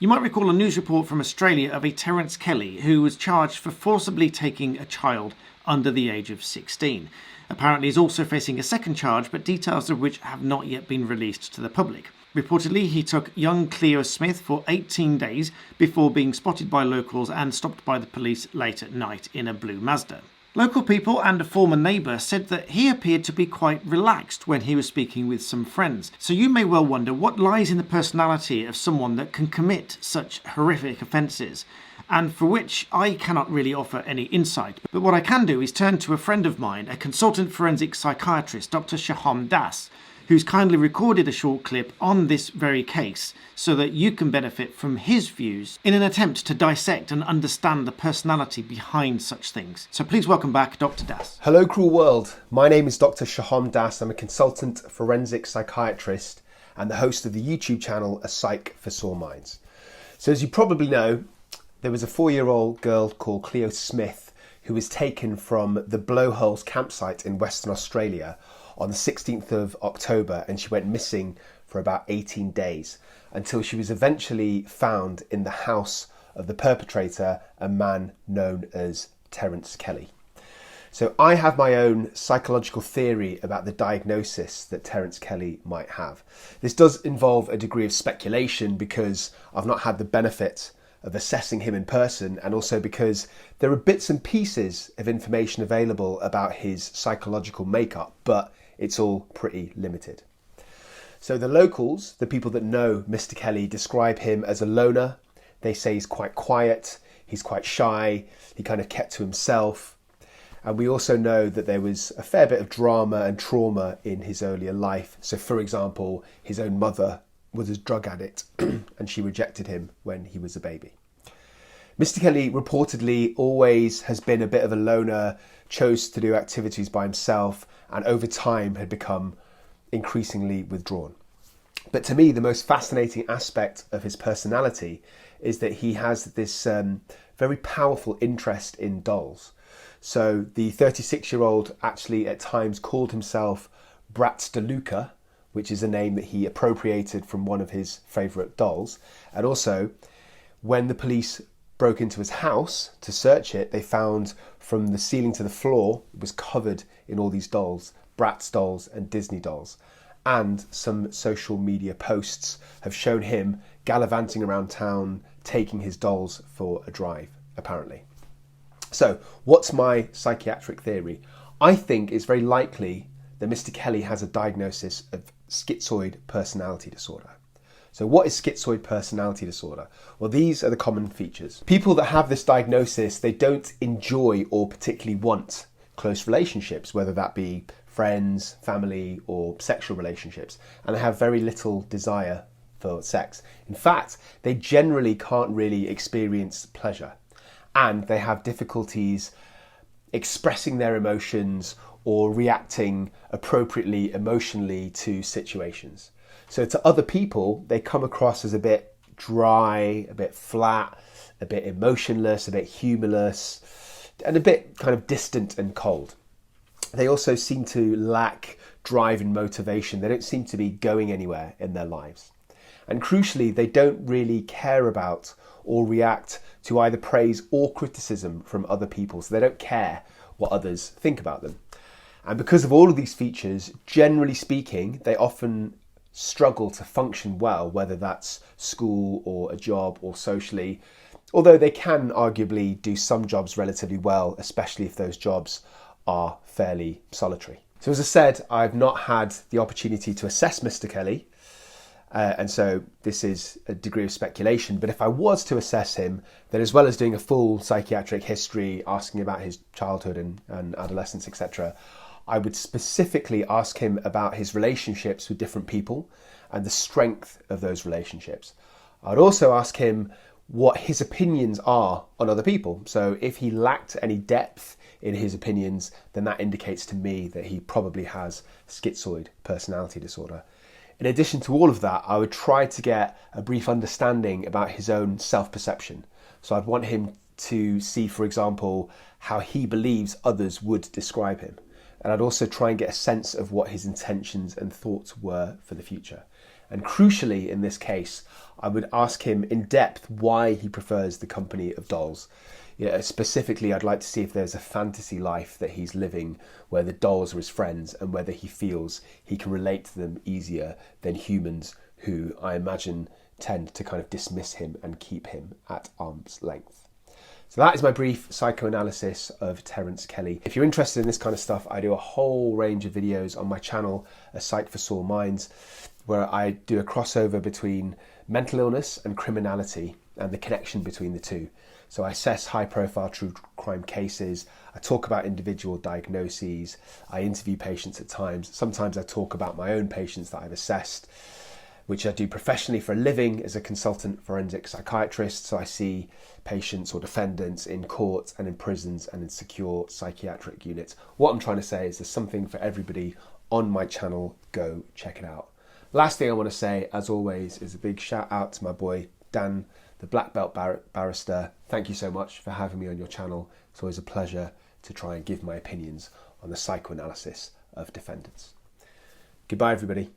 You might recall a news report from Australia of a Terence Kelly who was charged for forcibly taking a child under the age of 16. Apparently he's also facing a second charge, but details of which have not yet been released to the public. Reportedly, he took young Cleo Smith for 18 days before being spotted by locals and stopped by the police late at night in a blue Mazda. Local people and a former neighbour said that he appeared to be quite relaxed when he was speaking with some friends. So you may well wonder what lies in the personality of someone that can commit such horrific offences, and for which I cannot really offer any insight. But what I can do is turn to a friend of mine, a consultant forensic psychiatrist, Dr. Shaham Das, who's kindly recorded a short clip on this very case so that you can benefit from his views in an attempt to dissect and understand the personality behind such things. So please welcome back Dr. Das. Hello cruel world, my name is Dr. Shaham Das. I'm a consultant forensic psychiatrist and the host of the YouTube channel A Psych for Sore Minds. So as you probably know, there was a 4-year-old girl called Cleo Smith who was taken from the Blowholes campsite in Western Australia on the 16th of October, and she went missing for about 18 days until she was eventually found in the house of the perpetrator, a man known as Terence Kelly. So I have my own psychological theory about the diagnosis that Terence Kelly might have. This does involve a degree of speculation because I've not had the benefit of assessing him in person, and also because there are bits and pieces of information available about his psychological makeup, but it's all pretty limited. So the locals, the people that know Mr. Kelly, describe him as a loner. They say he's quite quiet, he's quite shy, he kind of kept to himself. And we also know that there was a fair bit of drama and trauma in his earlier life. So for example, his own mother was a drug addict and she rejected him when he was a baby. Mr. Kelly reportedly always has been a bit of a loner, chose to do activities by himself, and over time had become increasingly withdrawn. But to me, the most fascinating aspect of his personality is that he has this very powerful interest in dolls. So the 36-year-old actually at times called himself Bratz de Luca, which is a name that he appropriated from one of his favourite dolls. And also, when the police broke into his house to search it, they found from the ceiling to the floor, it was covered in all these dolls, Bratz dolls and Disney dolls. And some social media posts have shown him gallivanting around town, taking his dolls for a drive, apparently. So, what's my psychiatric theory? I think it's very likely that Mr. Kelly has a diagnosis of schizoid personality disorder. So what is schizoid personality disorder? Well, these are the common features. People that have this diagnosis, they don't enjoy or particularly want close relationships, whether that be friends, family, or sexual relationships, and they have very little desire for sex. In fact, they generally can't really experience pleasure, and they have difficulties expressing their emotions or reacting appropriately emotionally to situations. So to other people, they come across as a bit dry, a bit flat, a bit emotionless, a bit humourless, and a bit kind of distant and cold. They also seem to lack drive and motivation. They don't seem to be going anywhere in their lives. And crucially, they don't really care about or react to either praise or criticism from other people. So they don't care what others think about them. And because of all of these features, generally speaking, they often struggle to function well, whether that's school or a job or socially, although they can arguably do some jobs relatively well, especially if those jobs are fairly solitary. So as I said, I've not had the opportunity to assess Mr. Kelly, and so this is a degree of speculation, but if I was to assess him, then as well as doing a full psychiatric history, asking about his childhood and adolescence, etc., I would specifically ask him about his relationships with different people and the strength of those relationships. I'd also ask him what his opinions are on other people. So if he lacked any depth in his opinions, then that indicates to me that he probably has schizoid personality disorder. In addition to all of that, I would try to get a brief understanding about his own self-perception. So I'd want him to see, for example, how he believes others would describe him. And I'd also try and get a sense of what his intentions and thoughts were for the future. And crucially in this case, I would ask him in depth why he prefers the company of dolls. Yeah, specifically, I'd like to see if there's a fantasy life that he's living where the dolls are his friends and whether he feels he can relate to them easier than humans who I imagine tend to kind of dismiss him and keep him at arm's length. So that is my brief psychoanalysis of Terence Kelly. If you're interested in this kind of stuff, I do a whole range of videos on my channel, A Psych for Sore Minds, where I do a crossover between mental illness and criminality and the connection between the two. So I assess high-profile true crime cases, I talk about individual diagnoses, I interview patients at times. Sometimes I talk about my own patients that I've assessed, which I do professionally for a living as a consultant forensic psychiatrist. So I see patients or defendants in courts and in prisons and in secure psychiatric units. What I'm trying to say is there's something for everybody on my channel. Go check it out. Last thing I want to say, as always, is a big shout out to my boy Dan, the Black Belt Barrister. Thank you so much for having me on your channel. It's always a pleasure to try and give my opinions on the psychoanalysis of defendants. Goodbye, everybody.